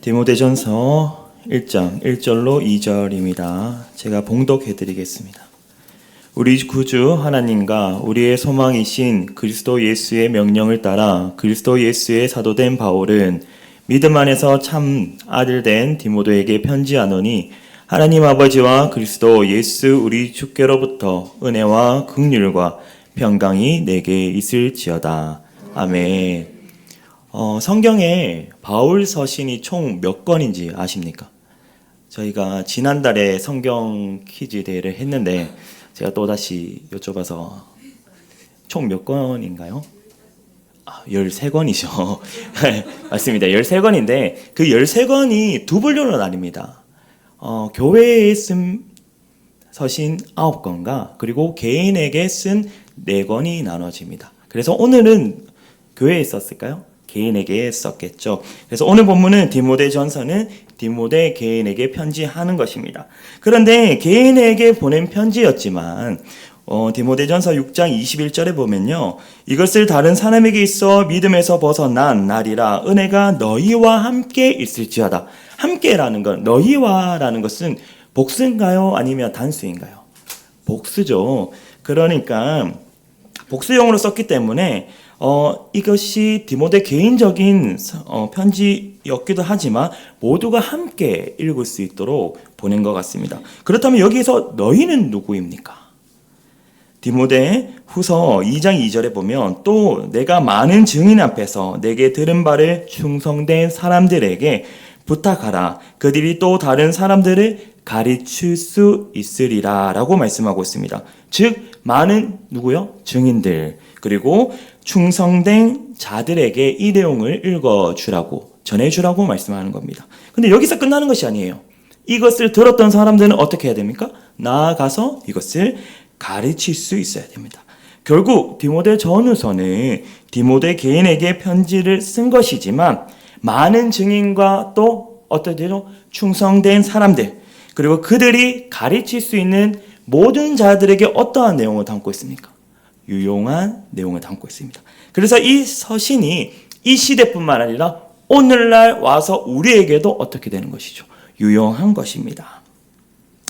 디모데전서 1장 1절로 2절입니다. 제가 봉독해 드리겠습니다. 우리 구주 하나님과 우리의 소망이신 그리스도 예수의 명령을 따라 그리스도 예수의 사도된 바울은 믿음 안에서 참 아들 된 디모데에게 편지하노니 하나님 아버지와 그리스도 예수 우리 주께로부터 은혜와 긍휼과 평강이 내게 있을지어다. 아멘. 성경에 바울 서신이 총 몇 권인지 아십니까? 저희가 지난달에 성경 퀴즈 대회를 했는데 제가 또다시 여쭤봐서 총 몇 권인가요? 13권이죠. 맞습니다. 13권인데 그 13권이 두 분류로 나뉩니다. 교회에 쓴 서신 9권과 그리고 개인에게 쓴 4권이 나눠집니다. 그래서 오늘은 교회에 썼을까요? 개인에게 썼겠죠. 그래서 오늘 본문은 디모데전서는 디모데 개인에게 편지하는 것입니다. 그런데 개인에게 보낸 편지였지만 디모데전서 6장 21절에 보면요, 이것을 다른 사람에게 있어 믿음에서 벗어난 날이라 은혜가 너희와 함께 있을지어다. 함께라는 건, 너희와라는 것은 복수인가요? 아니면 단수인가요? 복수죠. 그러니까 복수용으로 썼기 때문에 이것이 디모데 개인적인 편지였기도 하지만 모두가 함께 읽을 수 있도록 보낸 것 같습니다. 그렇다면 여기서 너희는 누구입니까? 디모데 후서 2장 2절에 보면 또 내가 많은 증인 앞에서 내게 들은 바를 충성된 사람들에게 부탁하라. 그들이 또 다른 사람들을 가르칠 수 있으리라 라고 말씀하고 있습니다. 즉 많은 누구요? 증인들, 그리고 충성된 자들에게 이 내용을 읽어주라고, 전해주라고 말씀하는 겁니다. 근데 여기서 끝나는 것이 아니에요. 이것을 들었던 사람들은 어떻게 해야 됩니까? 나아가서 이것을 가르칠 수 있어야 됩니다. 결국 디모데 전후서는 디모데 개인에게 편지를 쓴 것이지만 많은 증인과 또 어떠되죠? 충성된 사람들, 그리고 그들이 가르칠 수 있는 모든 자들에게 어떠한 내용을 담고 있습니까? 유용한 내용을 담고 있습니다. 그래서 이 서신이 이 시대뿐만 아니라 오늘날 와서 우리에게도 어떻게 되는 것이죠? 유용한 것입니다.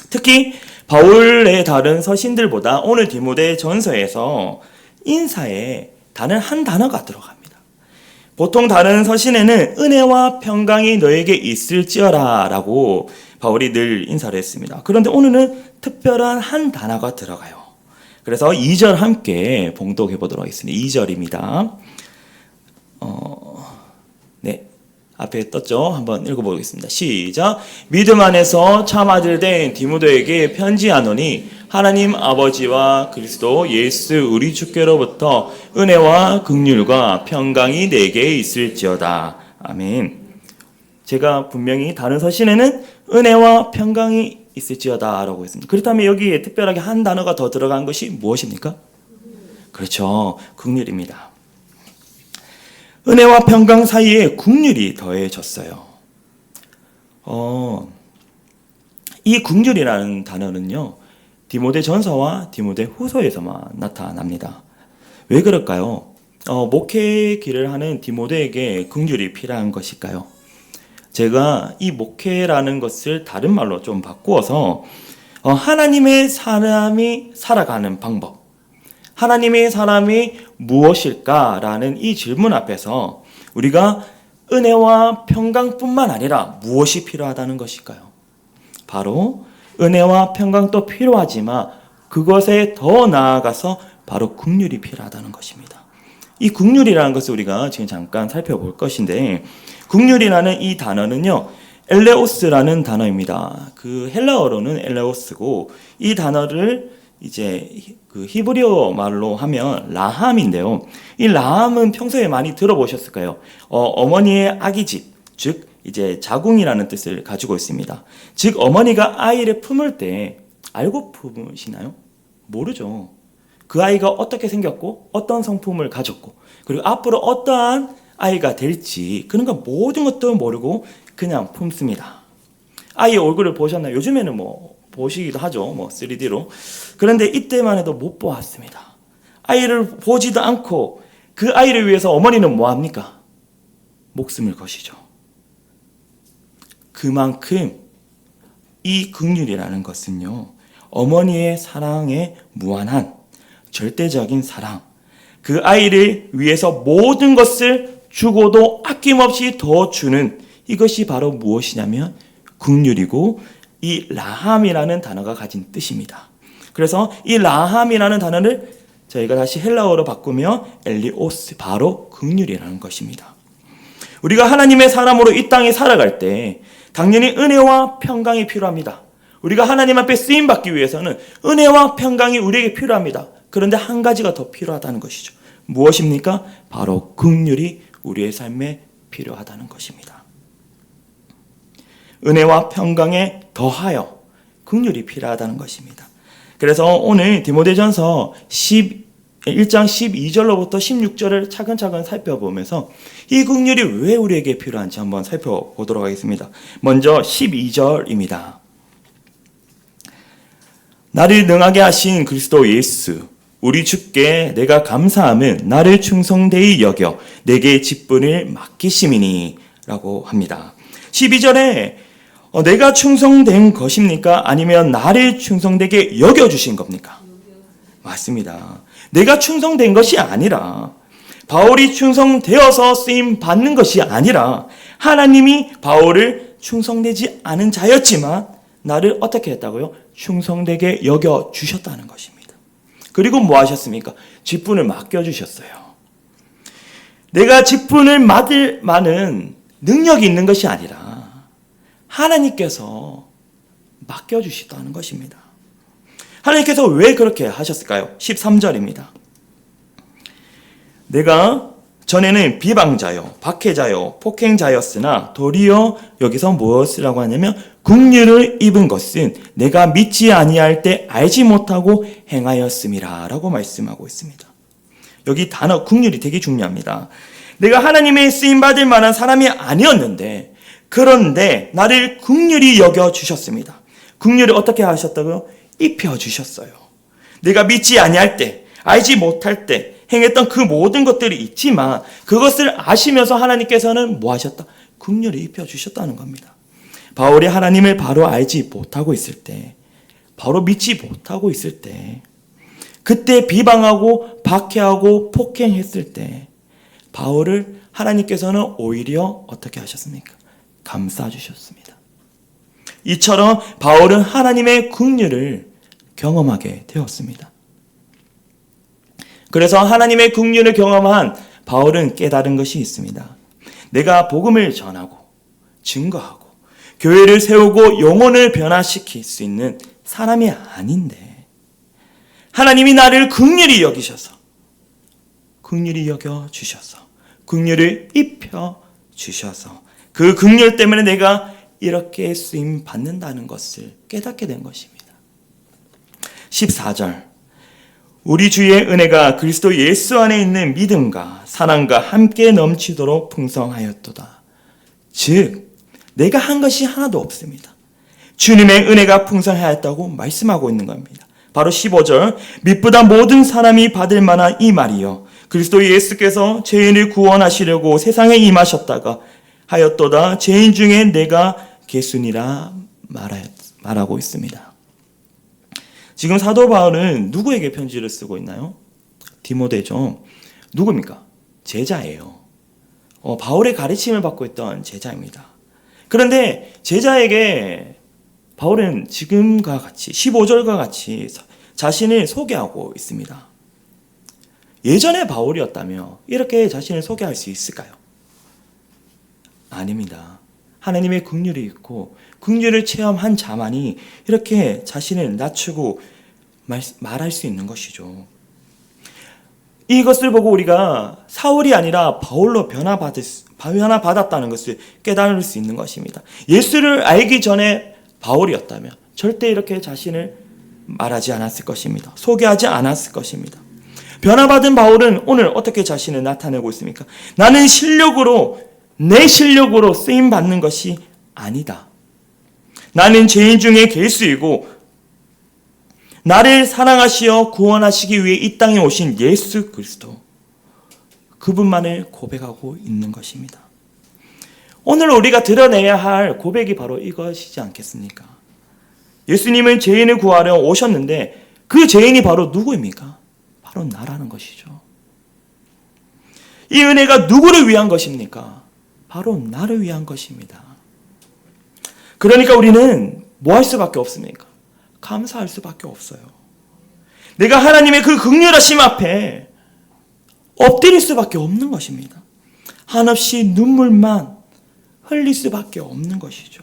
특히 바울의 다른 서신들보다 오늘 디모데 전서에서 인사에 다른 한 단어가 들어갑니다. 보통 다른 서신에는 은혜와 평강이 너에게 있을지어라 라고 바울이 늘 인사를 했습니다. 그런데 오늘은 특별한 한 단어가 들어가요. 그래서 2절 함께 봉독해 보도록 하겠습니다. 2절입니다. 네, 앞에 떴죠? 한번 읽어보겠습니다. 시작. 믿음 안에서 참 아들 된 디모데에게 편지하노니 하나님 아버지와 그리스도 예수 우리 주께로부터 은혜와 긍휼과 평강이 내게 있을지어다. 아멘. 제가 분명히 다른 서신에는 은혜와 평강이 있을지어다 라고 했습니다. 그렇다면 여기에 특별하게 한 단어가 더 들어간 것이 무엇입니까? 그렇죠. 긍휼입니다. 은혜와 평강 사이에 긍휼이 더해졌어요. 이 긍휼이라는 단어는요, 디모데 전서와 디모데 후서에서만 나타납니다. 왜 그럴까요? 목회 길을 하는 디모데에게 긍휼이 필요한 것일까요? 제가 이 목회라는 것을 다른 말로 좀 바꾸어서 하나님의 사람이 살아가는 방법, 하나님의 사람이 무엇일까라는 이 질문 앞에서 우리가 은혜와 평강뿐만 아니라 무엇이 필요하다는 것일까요? 바로 은혜와 평강도 필요하지만 그것에 더 나아가서 바로 긍휼이 필요하다는 것입니다. 이 긍휼이라는 것을 우리가 지금 잠깐 살펴볼 것인데, 긍휼이라는 이 단어는요, 엘레오스라는 단어입니다. 그 헬라어로는 엘레오스고, 이 단어를 이제 그 히브리어 말로 하면 라함인데요. 이 라함은 평소에 많이 들어보셨을까요? 어머니의 아기집, 즉 이제 자궁이라는 뜻을 가지고 있습니다. 즉 어머니가 아이를 품을 때 알고 품으시나요? 모르죠. 그 아이가 어떻게 생겼고 어떤 성품을 가졌고 그리고 앞으로 어떠한 아이가 될지 그런 거 모든 것도 모르고 그냥 품습니다. 아이의 얼굴을 보셨나요? 요즘에는 뭐 보시기도 하죠. 3D로. 그런데 이때만 해도 못 보았습니다. 아이를 보지도 않고 그 아이를 위해서 어머니는 뭐 합니까? 목숨을 거시죠. 그만큼 이 긍휼이라는 것은요, 어머니의 사랑에 무한한 절대적인 사랑, 그 아이를 위해서 모든 것을 주고도 아낌없이 더 주는, 이것이 바로 무엇이냐면 긍휼이고, 이 라함이라는 단어가 가진 뜻입니다. 그래서 이 라함이라는 단어를 저희가 다시 헬라어로 바꾸면 엘리오스, 바로 긍휼이라는 것입니다. 우리가 하나님의 사람으로 이 땅에 살아갈 때 당연히 은혜와 평강이 필요합니다. 우리가 하나님 앞에 쓰임 받기 위해서는 은혜와 평강이 우리에게 필요합니다. 그런데 한 가지가 더 필요하다는 것이죠. 무엇입니까? 바로 긍휼이 우리의 삶에 필요하다는 것입니다. 은혜와 평강에 더하여 긍휼이 필요하다는 것입니다. 그래서 오늘 디모데전서 1장 12절로부터 16절을 차근차근 살펴보면서 이 긍휼이 왜 우리에게 필요한지 한번 살펴보도록 하겠습니다. 먼저 12절입니다. 나를 능하게 하신 그리스도 예수 우리 주께 내가 감사함은 나를 충성되이 여겨 내게 직분을 맡기심이니 라고 합니다. 12절에 내가 충성된 것입니까? 아니면 나를 충성되게 여겨주신 겁니까? 맞습니다. 내가 충성된 것이 아니라, 바울이 충성되어서 쓰임 받는 것이 아니라, 하나님이 바울을 충성되지 않은 자였지만 나를 어떻게 했다고요? 충성되게 여겨주셨다는 것입니다. 그리고 뭐 하셨습니까? 직분을 맡겨주셨어요. 내가 직분을 맡을 만한 능력이 있는 것이 아니라 하나님께서 맡겨주시다는 것입니다. 하나님께서 왜 그렇게 하셨을까요? 13절입니다. 내가 전에는 비방자요, 박해자요, 폭행자였으나 도리어 여기서 무엇이라고 하냐면 긍휼을 입은 것은 내가 믿지 아니할 때 알지 못하고 행하였음이라 라고 말씀하고 있습니다. 여기 단어 긍휼이 되게 중요합니다. 내가 하나님의 쓰임받을 만한 사람이 아니었는데, 그런데 나를 긍휼히 여겨주셨습니다. 긍휼을 어떻게 하셨다고요? 입혀주셨어요. 내가 믿지 아니할 때, 알지 못할 때 행했던 그 모든 것들이 있지만 그것을 아시면서 하나님께서는 뭐 하셨다? 긍휼히 입혀주셨다는 겁니다. 바울이 하나님을 바로 알지 못하고 있을 때, 바로 믿지 못하고 있을 때, 그때 비방하고 박해하고 폭행했을 때 바울을 하나님께서는 오히려 어떻게 하셨습니까? 감싸주셨습니다. 이처럼 바울은 하나님의 긍휼을 경험하게 되었습니다. 그래서 하나님의 긍휼을 경험한 바울은 깨달은 것이 있습니다. 내가 복음을 전하고 증거하고 교회를 세우고 영혼을 변화시킬 수 있는 사람이 아닌데, 하나님이 나를 긍휼히 여기셔서, 긍휼히 여겨주셔서, 긍휼을 입혀주셔서 그 긍휼 때문에 내가 이렇게 쓰임 받는다는 것을 깨닫게 된 것입니다. 14절, 우리 주의 은혜가 그리스도 예수 안에 있는 믿음과 사랑과 함께 넘치도록 풍성하였도다. 즉 내가 한 것이 하나도 없습니다. 주님의 은혜가 풍성하였다고 말씀하고 있는 겁니다. 바로 15절, 믿보다 모든 사람이 받을 만한 이 말이요 그리스도 예수께서 죄인을 구원하시려고 세상에 임하셨다가 하였도다. 죄인 중에 내가 개순이라 말하고 있습니다. 지금 사도 바울은 누구에게 편지를 쓰고 있나요? 디모데죠. 누굽니까? 제자예요. 바울의 가르침을 받고 있던 제자입니다. 그런데 제자에게 바울은 지금과 같이 15절과 같이 자신을 소개하고 있습니다. 예전에 바울이었다며 이렇게 자신을 소개할 수 있을까요? 아닙니다. 하나님의 긍휼이 있고 긍휼을 체험한 자만이 이렇게 자신을 낮추고 말할 수 있는 것이죠. 이것을 보고 우리가 사울이 아니라 바울로 변화받았다는 것을 깨달을 수 있는 것입니다. 예수를 알기 전에 바울이었다면 절대 이렇게 자신을 말하지 않았을 것입니다. 소개하지 않았을 것입니다. 변화받은 바울은 오늘 어떻게 자신을 나타내고 있습니까? 나는 내 실력으로 쓰임받는 것이 아니다. 나는 죄인 중에 괴수이고 나를 사랑하시어 구원하시기 위해 이 땅에 오신 예수 그리스도, 그분만을 고백하고 있는 것입니다. 오늘 우리가 드러내야 할 고백이 바로 이것이지 않겠습니까? 예수님은 죄인을 구하러 오셨는데 그 죄인이 바로 누구입니까? 바로 나라는 것이죠. 이 은혜가 누구를 위한 것입니까? 바로 나를 위한 것입니다. 그러니까 우리는 뭐 할 수밖에 없습니까? 감사할 수밖에 없어요. 내가 하나님의 그 긍휼하심 앞에 엎드릴 수밖에 없는 것입니다. 한없이 눈물만 흘릴 수밖에 없는 것이죠.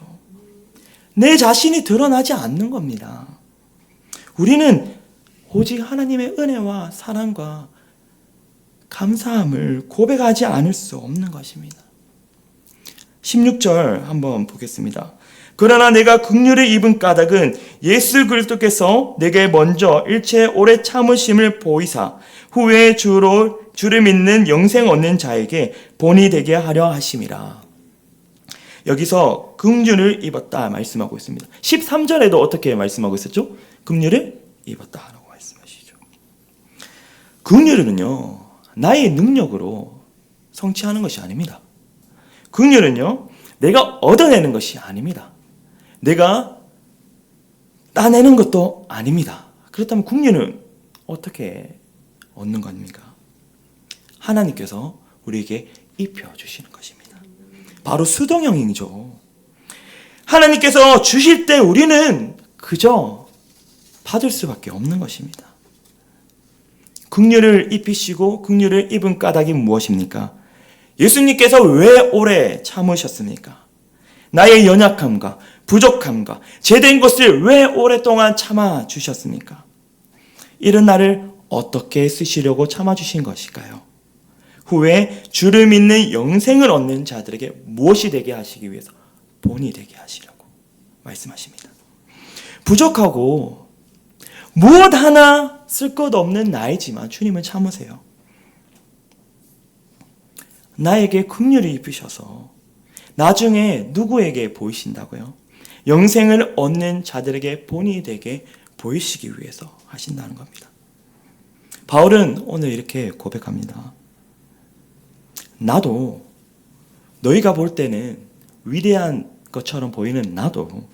내 자신이 드러나지 않는 겁니다. 우리는 오직 하나님의 은혜와 사랑과 감사함을 고백하지 않을 수 없는 것입니다. 16절 한번 보겠습니다. 그러나 내가 긍휼을 입은 까닭은 예수 그리스도께서 내게 먼저 일체 오래 참으심을 보이사 후에 주를 믿는 영생 얻는 자에게 본이 되게 하려 하심이라. 여기서 긍휼을 입었다 말씀하고 있습니다. 13절에도 어떻게 말씀하고 있었죠? 긍휼을 입었다라고 말씀하시죠. 긍휼은요, 나의 능력으로 성취하는 것이 아닙니다. 긍휼은요, 내가 얻어내는 것이 아닙니다. 내가 따내는 것도 아닙니다. 그렇다면 긍휼은 어떻게 얻는 겁니까? 하나님께서 우리에게 입혀주시는 것입니다. 바로 수동형이죠. 하나님께서 주실 때 우리는 그저 받을 수밖에 없는 것입니다. 긍휼을 입히시고 긍휼을 입은 까닭이 무엇입니까? 예수님께서 왜 오래 참으셨습니까? 나의 연약함과 부족함과 제된 것을 왜 오랫동안 참아주셨습니까? 이런 나를 어떻게 쓰시려고 참아주신 것일까요? 후에 주를 믿는 영생을 얻는 자들에게 무엇이 되게 하시기 위해서? 본이 되게 하시려고 말씀하십니다. 부족하고 무엇 하나 쓸 것 없는 나이지만 주님은 참으세요. 나에게 긍휼을 입히셔서 나중에 누구에게 보이신다고요? 영생을 얻는 자들에게 본이 되게 보이시기 위해서 하신다는 겁니다. 바울은 오늘 이렇게 고백합니다. 나도 너희가 볼 때는 위대한 것처럼 보이는 나도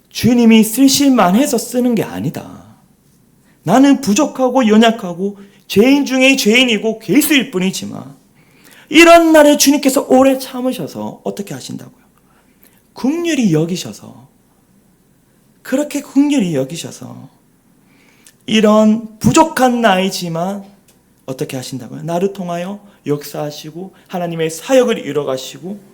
주님이 쓰실만해서 쓰는 게 아니다. 나는 부족하고 연약하고 죄인 중에 죄인이고 괴수일 뿐이지만 이런 날에 주님께서 오래 참으셔서 어떻게 하신다고요? 긍휼히 여기셔서 그렇게 긍휼히 여기셔서 이런 부족한 나이지만 어떻게 하신다고요? 나를 통하여 역사하시고 하나님의 사역을 이뤄가시고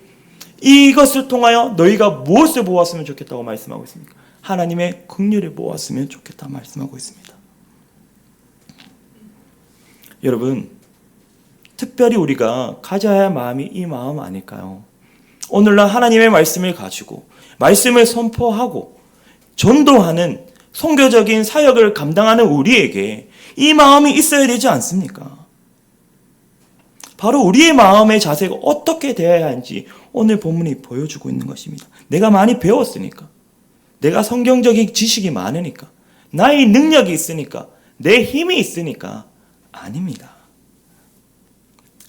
이것을 통하여 너희가 무엇을 보았으면 좋겠다고 말씀하고 있습니까? 하나님의 긍휼을 보았으면 좋겠다 말씀하고 있습니다. 여러분, 특별히 우리가 가져야 할 마음이 이 마음 아닐까요? 오늘날 하나님의 말씀을 가지고 말씀을 선포하고 전도하는 선교적인 사역을 감당하는 우리에게 이 마음이 있어야 되지 않습니까? 바로 우리의 마음의 자세가 어떻게 되어야 하는지 오늘 본문이 보여주고 있는 것입니다. 내가 많이 배웠으니까, 내가 성경적인 지식이 많으니까, 나의 능력이 있으니까, 내 힘이 있으니까 아닙니다.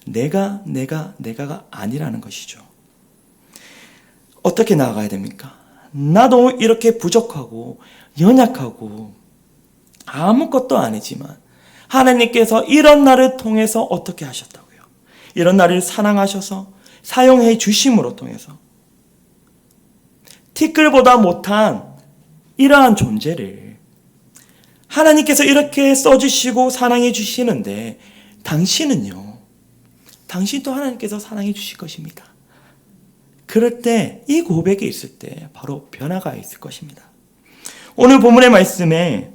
내가가 아니라는 것이죠. 어떻게 나아가야 됩니까? 나도 이렇게 부족하고 연약하고 아무것도 아니지만 하나님께서 이런 나를 통해서 어떻게 하셨다고요? 이런 나를 사랑하셔서 사용해 주심으로 통해서 티끌보다 못한 이러한 존재를 하나님께서 이렇게 써주시고 사랑해 주시는데 당신도 하나님께서 사랑해 주실 것입니다. 그럴 때 이 고백이 있을 때 바로 변화가 있을 것입니다. 오늘 본문의 말씀에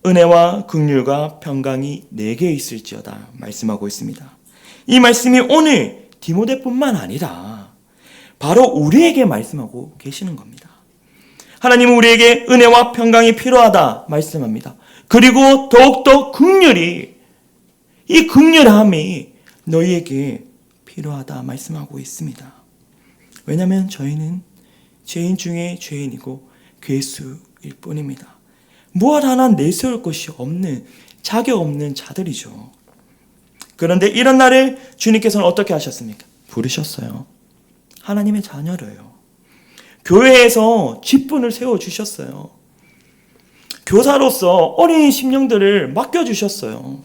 은혜와 긍휼과 평강이 내게 있을지어다 말씀하고 있습니다. 이 말씀이 오늘 디모데뿐만 아니라 바로 우리에게 말씀하고 계시는 겁니다. 하나님은 우리에게 은혜와 평강이 필요하다 말씀합니다. 그리고 더욱더 긍휼이, 이 긍휼함이 너희에게 필요하다 말씀하고 있습니다. 왜냐하면 저희는 죄인 중에 죄인이고 괴수일 뿐입니다. 무엇 하나 내세울 것이 없는, 자격 없는 자들이죠. 그런데 이런 날을 주님께서는 어떻게 하셨습니까? 부르셨어요. 하나님의 자녀로요. 교회에서 직분을 세워주셨어요. 교사로서 어린 심령들을 맡겨주셨어요.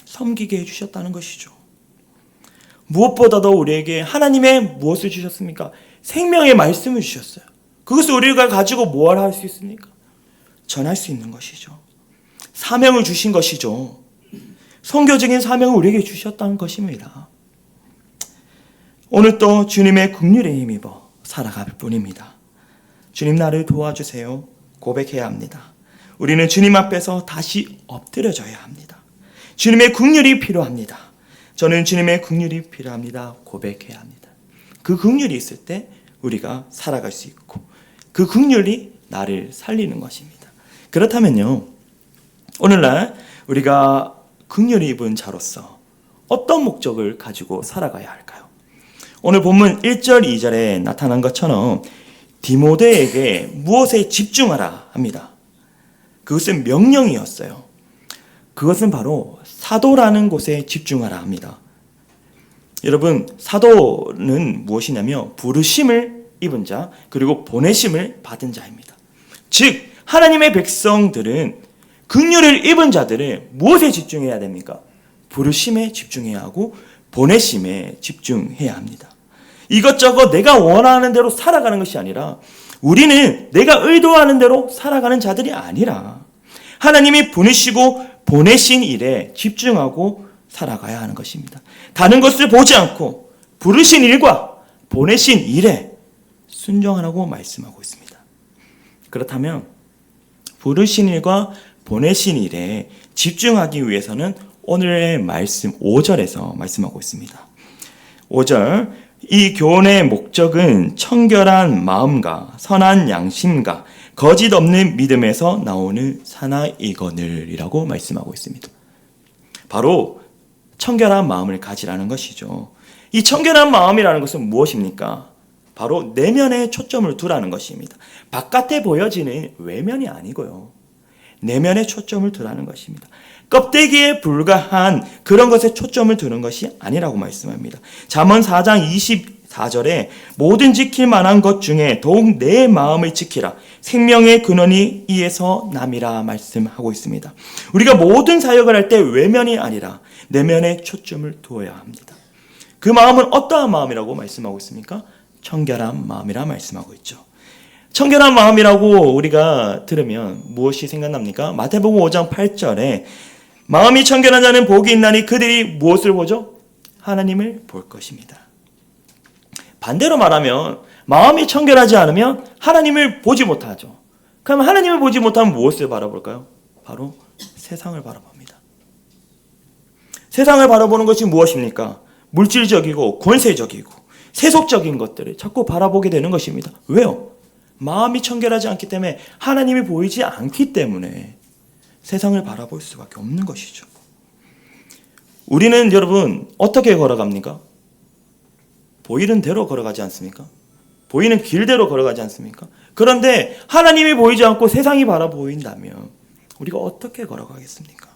섬기게 해주셨다는 것이죠. 무엇보다도 우리에게 하나님의 무엇을 주셨습니까? 생명의 말씀을 주셨어요. 그것을 우리가 가지고 뭘 할 수 있습니까? 전할 수 있는 것이죠. 사명을 주신 것이죠. 선교적인 사명을 우리에게 주셨다는 것입니다. 오늘 또 주님의 긍휼에 힘입어 살아갈 뿐입니다. 주님 나를 도와주세요. 고백해야 합니다. 우리는 주님 앞에서 다시 엎드려져야 합니다. 주님의 긍휼이 필요합니다. 저는 주님의 긍휼이 필요합니다. 고백해야 합니다. 그 긍휼이 있을 때 우리가 살아갈 수 있고 그 긍휼이 나를 살리는 것입니다. 그렇다면요, 오늘날 우리가 긍휼이 입은 자로서 어떤 목적을 가지고 살아가야 할까요? 오늘 본문 1절, 2절에 나타난 것처럼 디모데에게 무엇에 집중하라 합니다. 그것은 명령이었어요. 그것은 바로 사도라는 곳에 집중하라 합니다. 여러분, 사도는 무엇이냐면 부르심을 입은 자, 그리고 보내심을 받은 자입니다. 즉 하나님의 백성들은 긍휼을 입은 자들은 무엇에 집중해야 됩니까? 부르심에 집중해야 하고 보내심에 집중해야 합니다. 이것저것 내가 원하는 대로 살아가는 것이 아니라 우리는 내가 의도하는 대로 살아가는 자들이 아니라 하나님이 부르시고 보내신 일에 집중하고 살아가야 하는 것입니다. 다른 것을 보지 않고 부르신 일과 보내신 일에 순종하라고 말씀하고 있습니다. 그렇다면 부르신 일과 보내신 일에 집중하기 위해서는 오늘의 말씀 5절에서 말씀하고 있습니다. 5절, 이 교훈의 목적은 청결한 마음과 선한 양심과 거짓 없는 믿음에서 나오는 사나이거늘이라고 말씀하고 있습니다. 바로 청결한 마음을 가지라는 것이죠. 이 청결한 마음이라는 것은 무엇입니까? 바로 내면에 초점을 두라는 것입니다. 바깥에 보여지는 외면이 아니고요. 내면에 초점을 두라는 것입니다. 껍데기에 불과한 그런 것에 초점을 두는 것이 아니라고 말씀합니다. 잠언 4장 24절에 모든 지킬 만한 것 중에 더욱 내 마음을 지키라. 생명의 근원이 이에서 남이라 말씀하고 있습니다. 우리가 모든 사역을 할 때 외면이 아니라 내면에 초점을 두어야 합니다. 그 마음은 어떠한 마음이라고 말씀하고 있습니까? 청결한 마음이라 말씀하고 있죠. 청결한 마음이라고 우리가 들으면 무엇이 생각납니까? 마태복음 5장 8절에 마음이 청결한 자는 복이 있나니 그들이 무엇을 보죠? 하나님을 볼 것입니다. 반대로 말하면 마음이 청결하지 않으면 하나님을 보지 못하죠. 그럼 하나님을 보지 못하면 무엇을 바라볼까요? 바로 세상을 바라봅니다. 세상을 바라보는 것이 무엇입니까? 물질적이고 권세적이고 세속적인 것들을 자꾸 바라보게 되는 것입니다. 왜요? 마음이 청결하지 않기 때문에 하나님이 보이지 않기 때문에 세상을 바라볼 수밖에 없는 것이죠. 우리는 여러분 어떻게 걸어갑니까? 보이는 대로 걸어가지 않습니까? 보이는 길대로 걸어가지 않습니까? 그런데 하나님이 보이지 않고 세상이 바라보인다면 우리가 어떻게 걸어가겠습니까?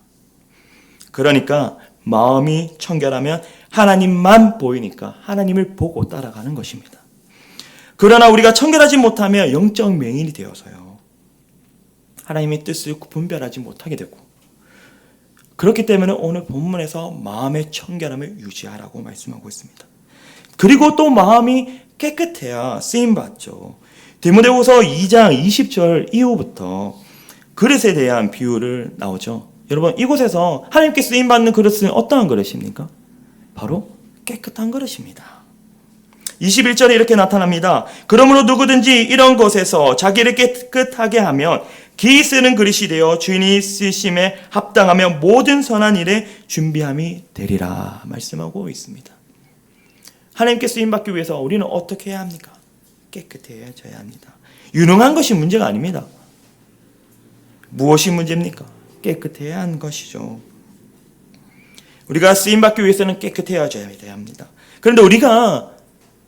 그러니까 마음이 청결하면 하나님만 보이니까 하나님을 보고 따라가는 것입니다. 그러나 우리가 청결하지 못하면 영적 맹인이 되어서요, 하나님의 뜻을 분별하지 못하게 되고, 그렇기 때문에 오늘 본문에서 마음의 청결함을 유지하라고 말씀하고 있습니다. 그리고 또 마음이 깨끗해야 쓰임받죠. 디모데후서 2장 20절 이후부터 그릇에 대한 비유를 나오죠. 여러분, 이곳에서 하나님께 쓰임받는 그릇은 어떠한 그릇입니까? 바로 깨끗한 그릇입니다. 21절에 이렇게 나타납니다. 그러므로 누구든지 이런 것에서 자기를 깨끗하게 하면 기 쓰는 그릇이 되어 주인이 쓰심에 합당하며 모든 선한 일에 준비함이 되리라 말씀하고 있습니다. 하나님께 쓰임받기 위해서 우리는 어떻게 해야 합니까? 깨끗해져야 합니다. 유능한 것이 문제가 아닙니다. 무엇이 문제입니까? 깨끗해야 하는 것이죠. 우리가 쓰임받기 위해서는 깨끗해져야 합니다. 그런데 우리가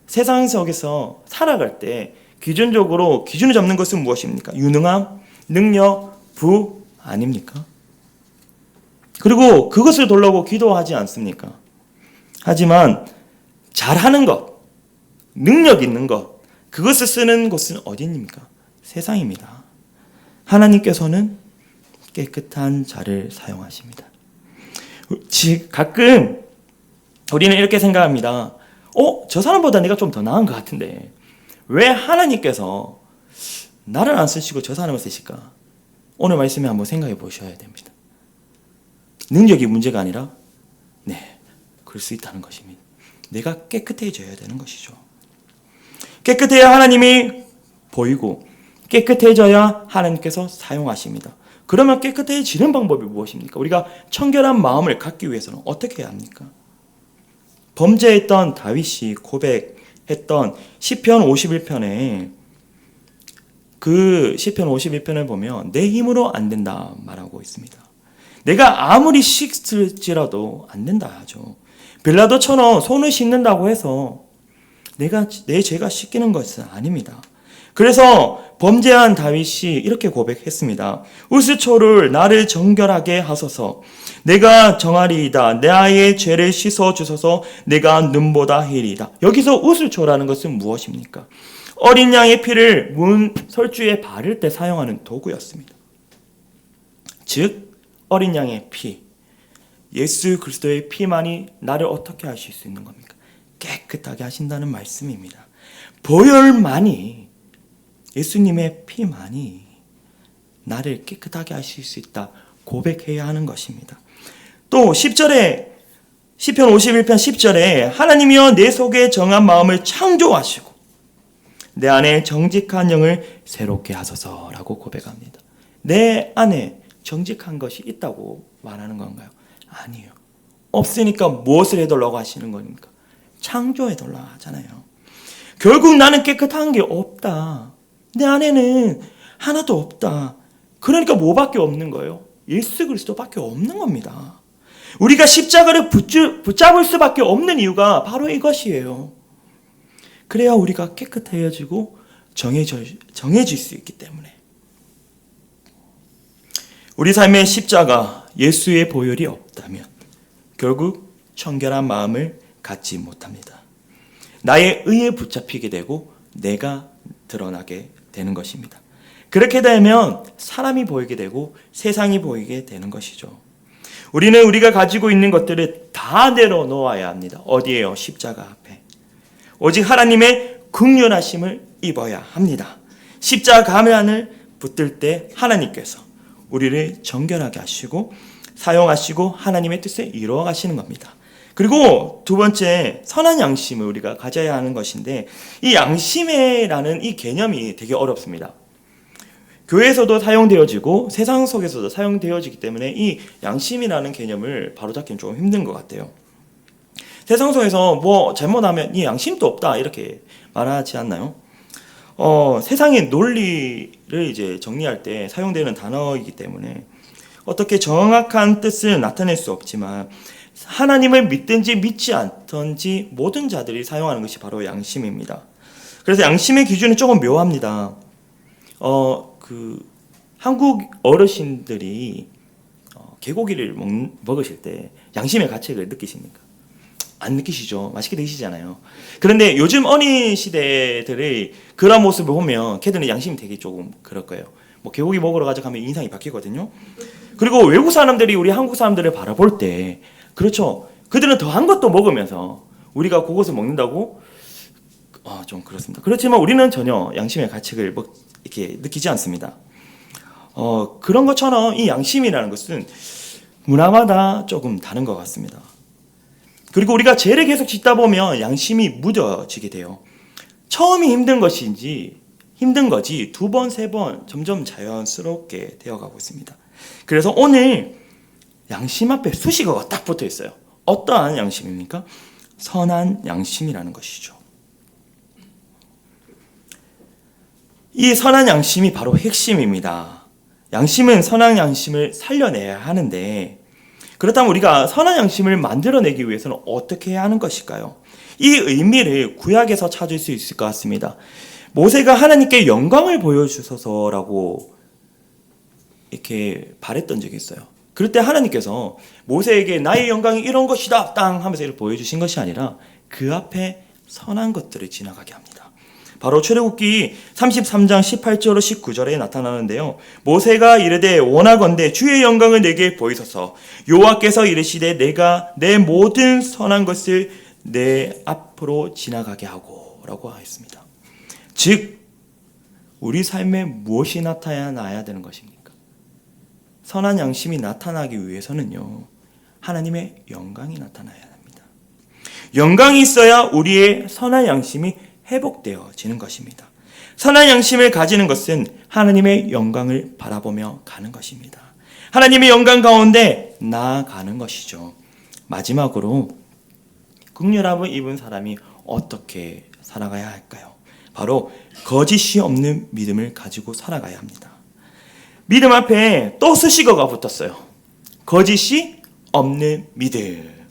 세상 속에서 살아갈 때 기준적으로 기준을 잡는 것은 무엇입니까? 유능함, 능력, 부 아닙니까? 그리고 그것을 돌려고 기도하지 않습니까? 하지만 잘하는 것, 능력 있는 것, 그것을 쓰는 곳은 어디입니까? 세상입니다. 하나님께서는 깨끗한 자를 사용하십니다. 가끔 우리는 이렇게 생각합니다. 저 사람보다 내가 좀 더 나은 것 같은데 왜 하나님께서 나를 안 쓰시고 저 사람을 쓰실까? 오늘 말씀에 한번 생각해 보셔야 됩니다. 능력이 문제가 아니라 그럴 수 있다는 것입니다. 내가 깨끗해져야 되는 것이죠. 깨끗해야 하나님이 보이고 깨끗해져야 하나님께서 사용하십니다. 그러면 깨끗해지는 방법이 무엇입니까? 우리가 청결한 마음을 갖기 위해서는 어떻게 해야 합니까? 범죄했던 다윗이 고백했던 시편 51편에 그 시편 51편을 보면 내 힘으로 안 된다 말하고 있습니다. 내가 아무리 씻을지라도 안 된다 하죠. 빌라도처럼 손을 씻는다고 해서 내 죄가 씻기는 것은 아닙니다. 그래서 범죄한 다윗이 이렇게 고백했습니다. 우스초를 나를 정결하게 하소서. 내가 정하리이다. 나의 죄를 씻어 주소서. 내가 눈보다 희리이다. 여기서 우스초라는 것은 무엇입니까? 어린 양의 피를 문 설주에 바를 때 사용하는 도구였습니다. 즉 어린 양의 피, 예수 그리스도의 피만이 나를 어떻게 하실 수 있는 겁니까? 깨끗하게 하신다는 말씀입니다. 보혈만이, 예수님의 피만이 나를 깨끗하게 하실 수 있다 고백해야 하는 것입니다. 또 10절에 시편 51편 10절에 하나님이여 내 속에 정한 마음을 창조하시고 내 안에 정직한 영을 새롭게 하소서라고 고백합니다. 내 안에 정직한 것이 있다고 말하는 건가요? 아니에요. 없으니까 무엇을 해달라고 하시는 겁니까? 창조해달라고 하잖아요. 결국 나는 깨끗한 게 없다. 내 안에는 하나도 없다. 그러니까 뭐밖에 없는 거예요? 예수 그리스도밖에 없는 겁니다. 우리가 십자가를 붙잡을 수밖에 없는 이유가 바로 이것이에요. 그래야 우리가 깨끗해지고 정해질 수 있기 때문에. 우리 삶의 십자가, 예수의 보혈이 없다면 결국 청결한 마음을 갖지 못합니다. 나의 의에 붙잡히게 되고 내가 드러나게 되는 것입니다. 그렇게 되면 사람이 보이게 되고 세상이 보이게 되는 것이죠. 우리는 우리가 가지고 있는 것들을 다 내려놓아야 합니다. 어디에요? 십자가 앞에. 오직 하나님의 긍휼하심을 입어야 합니다. 십자가 가면을 붙들 때 하나님께서 우리를 정결하게 하시고 사용하시고 하나님의 뜻을 이루어 가시는 겁니다. 그리고 두 번째, 선한 양심을 우리가 가져야 하는 것인데 이 양심이라는 이 개념이 되게 어렵습니다. 교회에서도 사용되어지고 세상 속에서도 사용되어지기 때문에 이 양심이라는 개념을 바로잡기는 좀 힘든 것 같아요. 세상 속에서 뭐 잘못하면 이 양심도 없다 이렇게 말하지 않나요? 세상의 논리를 이제 정리할 때 사용되는 단어이기 때문에 어떻게 정확한 뜻을 나타낼 수 없지만 하나님을 믿든지 믿지 않든지 모든 자들이 사용하는 것이 바로 양심입니다. 그래서 양심의 기준은 조금 묘합니다. 한국 어르신들이 개고기를 먹으실 때 양심의 가책을 느끼십니까? 안 느끼시죠? 맛있게 드시잖아요. 그런데 요즘 어린 시대들의 그런 모습을 보면 걔들은 양심이 되게 조금 그럴 거예요. 뭐 개고기 먹으러 가자 하면 인상이 바뀌거든요. 그리고 외국 사람들이 우리 한국 사람들을 바라볼 때 그렇죠. 그들은 더한 것도 먹으면서 우리가 그것을 먹는다고 좀 그렇습니다. 그렇지만 우리는 전혀 양심의 가책을 이렇게 느끼지 않습니다. 그런 것처럼 이 양심이라는 것은 문화마다 조금 다른 것 같습니다. 그리고 우리가 죄를 계속 짓다 보면 양심이 무뎌지게 돼요. 처음이 힘든 거지 두 번, 세 번 점점 자연스럽게 되어가고 있습니다. 그래서 오늘 양심 앞에 수식어가 딱 붙어 있어요. 어떠한 양심입니까? 선한 양심이라는 것이죠. 이 선한 양심이 바로 핵심입니다. 양심은 선한 양심을 살려내야 하는데 그렇다면 우리가 선한 양심을 만들어내기 위해서는 어떻게 해야 하는 것일까요? 이 의미를 구약에서 찾을 수 있을 것 같습니다. 모세가 하나님께 영광을 보여주소서라고 이렇게 바랬던 적이 있어요. 그럴 때 하나님께서 모세에게 나의 영광이 이런 것이다 땅 하면서 이렇게 보여주신 것이 아니라 그 앞에 선한 것들을 지나가게 합니다. 바로 출애굽기 33장 18절로 19절에 나타나는데요. 모세가 이르되 원하건대 주의 영광을 내게 보이소서. 여호와께서 이르시되 내가 내 모든 선한 것을 내 앞으로 지나가게 하고 라고 하였습니다. 즉 우리 삶에 무엇이 나타나야 되는 것입니까? 선한 양심이 나타나기 위해서는요, 하나님의 영광이 나타나야 합니다. 영광이 있어야 우리의 선한 양심이 회복되어지는 것입니다. 선한 양심을 가지는 것은 하나님의 영광을 바라보며 가는 것입니다. 하나님의 영광 가운데 나아가는 것이죠. 마지막으로 긍휼함을 입은 사람이 어떻게 살아가야 할까요? 바로 거짓이 없는 믿음을 가지고 살아가야 합니다. 믿음 앞에 또 수식어가 붙었어요. 거짓이 없는 믿음.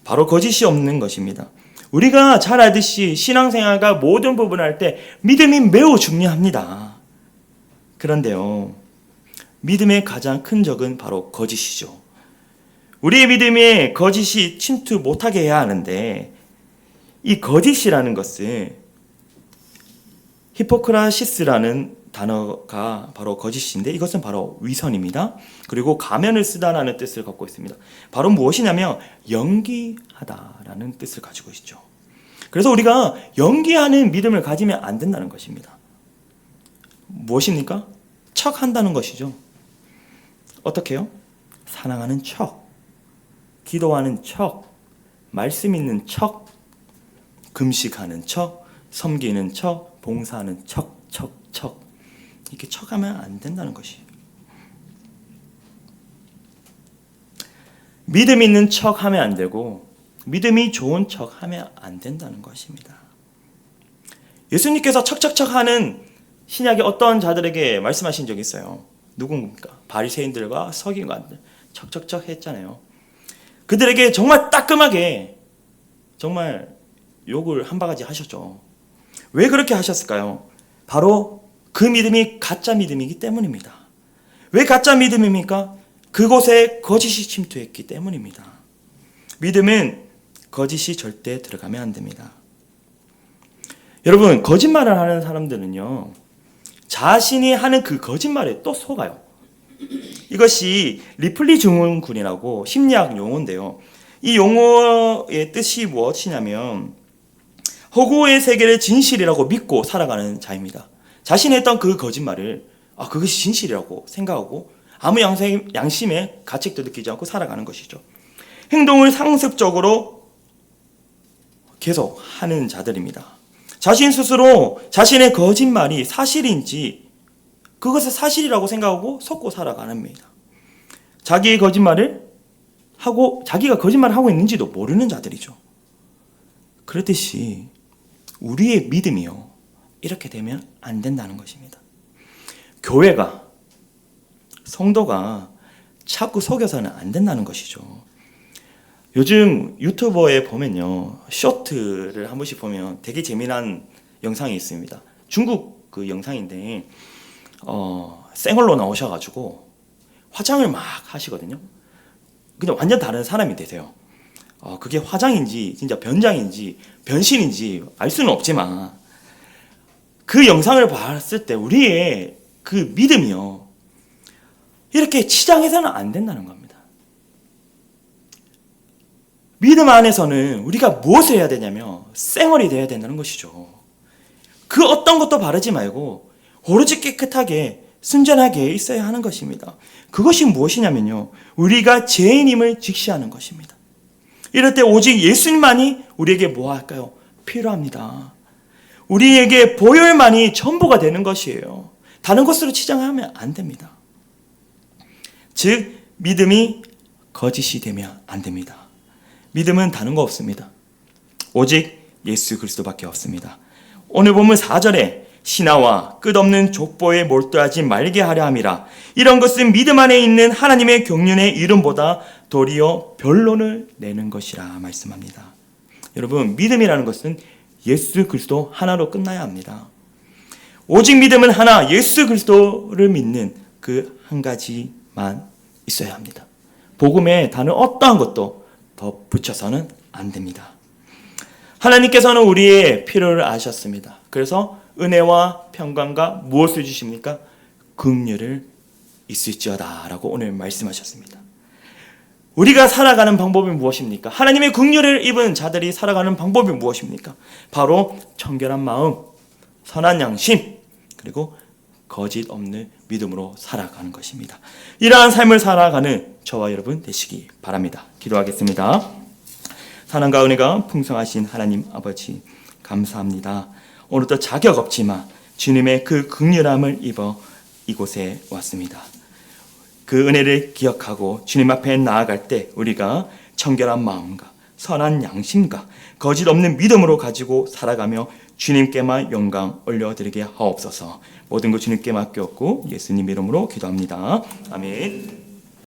바로 거짓이 없는 것입니다. 우리가 잘 알듯이 신앙생활과 모든 부분을 할 때 믿음이 매우 중요합니다. 그런데요, 믿음의 가장 큰 적은 바로 거짓이죠. 우리의 믿음에 거짓이 침투 못하게 해야 하는데, 이 거짓이라는 것은 히포크라시스라는 단어가 바로 거짓인데, 이것은 바로 위선입니다. 그리고 가면을 쓰다라는 뜻을 갖고 있습니다. 바로 무엇이냐면 연기하다라는 뜻을 가지고 있죠. 그래서 우리가 연기하는 믿음을 가지면 안 된다는 것입니다. 무엇입니까? 척한다는 것이죠. 어떻게 해요? 사랑하는 척, 기도하는 척, 말씀 있는 척, 금식하는 척, 섬기는 척, 봉사하는 척. 이렇게 척하면 안 된다는 것이에요. 믿음 있는 척하면 안 되고 믿음이 좋은 척하면 안 된다는 것입니다. 예수님께서 척하는 신약의 어떤 자들에게 말씀하신 적이 있어요. 누굽니까? 바리새인들과 서기관들 척 했잖아요. 그들에게 정말 따끔하게 정말 욕을 한 바가지 하셨죠. 왜 그렇게 하셨을까요? 바로 그 믿음이 가짜 믿음이기 때문입니다. 왜 가짜 믿음입니까? 그곳에 거짓이 침투했기 때문입니다. 믿음은 거짓이 절대 들어가면 안 됩니다. 여러분, 거짓말을 하는 사람들은요, 자신이 하는 그 거짓말에 또 속아요. 이것이 리플리 증후군이라고 심리학 용어인데요. 이 용어의 뜻이 무엇이냐면 허구의 세계를 진실이라고 믿고 살아가는 자입니다. 자신이 했던 그 거짓말을 그것이 진실이라고 생각하고 아무 양심의 가책도 느끼지 않고 살아가는 것이죠. 행동을 상습적으로 계속 하는 자들입니다. 자신 스스로 자신의 거짓말이 사실인지 그것을 사실이라고 생각하고 속고 살아가는입니다. 자기의 거짓말을 하고 자기가 거짓말을 하고 있는지도 모르는 자들이죠. 그렇듯이 우리의 믿음이요, 이렇게 되면 안 된다는 것입니다. 교회가, 성도가 자꾸 속여서는 안 된다는 것이죠. 요즘 유튜버에 보면요, 쇼트를 한 번씩 보면 되게 재미난 영상이 있습니다. 중국 그 영상인데 생얼로 나오셔가지고 화장을 막 하시거든요. 근데 완전 다른 사람이 되세요. 그게 화장인지 진짜 변장인지 변신인지 알 수는 없지만 그 영상을 봤을 때 우리의 그 믿음이요, 이렇게 치장해서는 안 된다는 겁니다. 믿음 안에서는 우리가 무엇을 해야 되냐면 쌩얼이 되어야 된다는 것이죠. 그 어떤 것도 바르지 말고 오로지 깨끗하게 순전하게 있어야 하는 것입니다. 그것이 무엇이냐면요, 우리가 죄인임을 직시하는 것입니다. 이럴 때 오직 예수님만이 우리에게 뭐 할까요? 필요합니다. 우리에게 보혈만이 전부가 되는 것이에요. 다른 것으로 치장하면 안 됩니다. 즉 믿음이 거짓이 되면 안 됩니다. 믿음은 다른 거 없습니다. 오직 예수 그리스도밖에 없습니다. 오늘 본문 4절에 신하와 끝없는 족보에 몰두하지 말게 하려 함이라. 이런 것은 믿음 안에 있는 하나님의 경륜의 이름보다 도리어 변론을 내는 것이라 말씀합니다. 여러분, 믿음이라는 것은 예수 그리스도 하나로 끝나야 합니다. 오직 믿음은 하나, 예수 그리스도를 믿는 그 한 가지만 있어야 합니다. 복음에 다른 어떠한 것도 더 붙여서는 안 됩니다. 하나님께서는 우리의 필요를 아셨습니다. 그래서 은혜와 평강과 무엇을 주십니까? 긍휼을 있을지어다 라고 오늘 말씀하셨습니다. 우리가 살아가는 방법이 무엇입니까? 하나님의 긍휼을 입은 자들이 살아가는 방법이 무엇입니까? 바로 청결한 마음, 선한 양심, 그리고 거짓 없는 믿음으로 살아가는 것입니다. 이러한 삶을 살아가는 저와 여러분 되시기 바랍니다. 기도하겠습니다. 사랑과 은혜가 풍성하신 하나님 아버지 감사합니다. 오늘도 자격 없지만 주님의 그 긍휼함을 입어 이곳에 왔습니다. 그 은혜를 기억하고 주님 앞에 나아갈 때 우리가 청결한 마음과 선한 양심과 거짓 없는 믿음으로 가지고 살아가며 주님께만 영광 올려드리게 하옵소서. 모든 것 주님께 맡겼고 예수님 이름으로 기도합니다. 아멘.